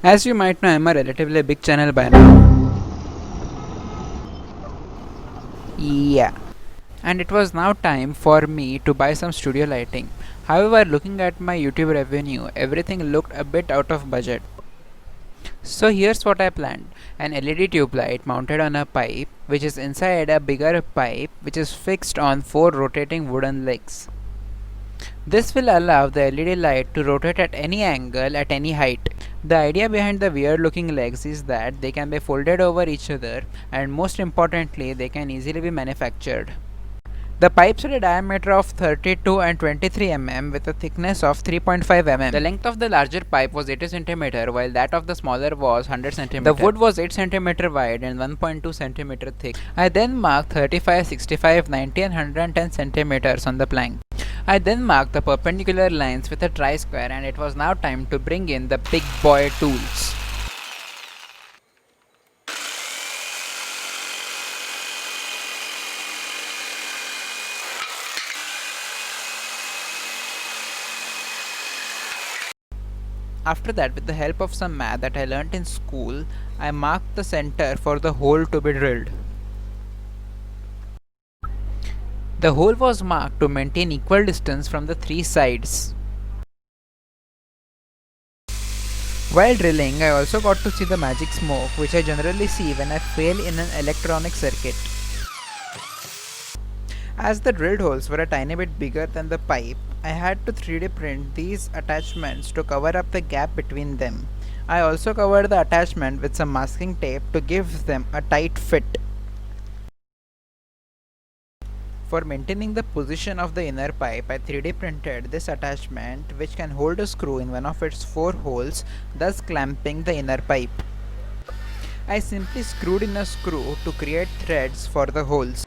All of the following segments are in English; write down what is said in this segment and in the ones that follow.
As you might know, I'm a relatively big channel by now. Yeah. And it was now time for me to buy some studio lighting. However, looking at my YouTube revenue, everything looked a bit out of budget. So here's what I planned. An LED tube light mounted on a pipe, which is inside a bigger pipe, which is fixed on 4 rotating wooden legs. This will allow the LED light to rotate at any angle at any height. The idea behind the weird looking legs is that they can be folded over each other, and most importantly, they can easily be manufactured. The pipes had a diameter of 32 and 23 mm with a thickness of 3.5 mm. The length of the larger pipe was 80 cm while that of the smaller was 100 cm. The wood was 8 cm wide and 1.2 cm thick. I then marked 35, 65, 90 and 110 cm on the plank. I then marked the perpendicular lines with a tri-square, and it was now time to bring in the big boy tools. After that, with the help of some math that I learnt in school, I marked the center for the hole to be drilled. The hole was marked to maintain equal distance from the 3 sides. While drilling, I also got to see the magic smoke, which I generally see when I fail in an electronic circuit. As the drilled holes were a tiny bit bigger than the pipe, I had to 3D print these attachments to cover up the gap between them. I also covered the attachment with some masking tape to give them a tight fit. For maintaining the position of the inner pipe, I 3D printed this attachment which can hold a screw in one of its 4 holes, thus clamping the inner pipe. I simply screwed in a screw to create threads for the holes.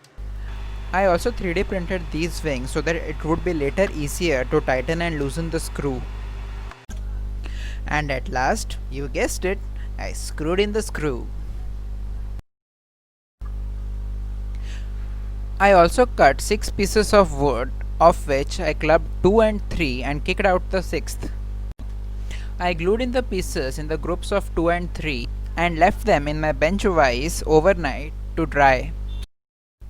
I also 3D printed these wings so that it would be later easier to tighten and loosen the screw. And at last, you guessed it, I screwed in the screw. I also cut 6 pieces of wood, of which I clubbed 2 and 3 and kicked out the 6th. I glued in the pieces in the groups of 2 and 3 and left them in my bench vise overnight to dry.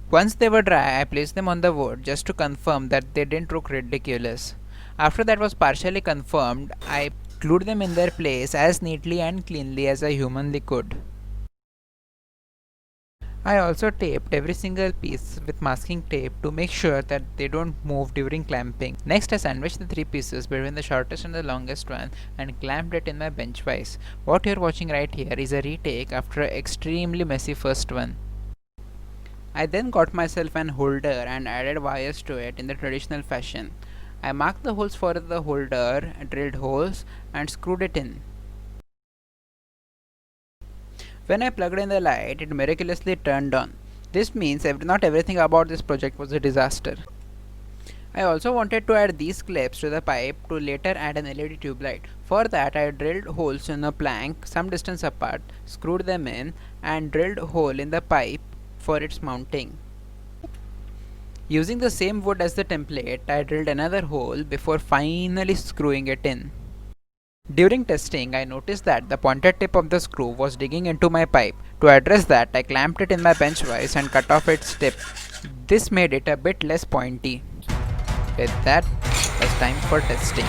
Once they were dry, I placed them on the wood just to confirm that they didn't look ridiculous. After that was partially confirmed, I glued them in their place as neatly and cleanly as I humanly could. I also taped every single piece with masking tape to make sure that they don't move during clamping. Next, I sandwiched the 3 pieces between the shortest and the longest one and clamped it in my bench vise. What you're watching right here is a retake after an extremely messy first one. I then got myself an holder and added wires to it in the traditional fashion. I marked the holes for the holder, drilled holes, and screwed it in. When I plugged in the light, it miraculously turned on. This means not everything about this project was a disaster. I also wanted to add these clips to the pipe to later add an LED tube light. For that, I drilled holes in a plank some distance apart, screwed them in, and drilled a hole in the pipe for its mounting. Using the same wood as the template, I drilled another hole before finally screwing it in. During testing, I noticed that the pointed tip of the screw was digging into my pipe. To address that, I clamped it in my bench vise and cut off its tip. This made it a bit less pointy. With that, it's time for testing.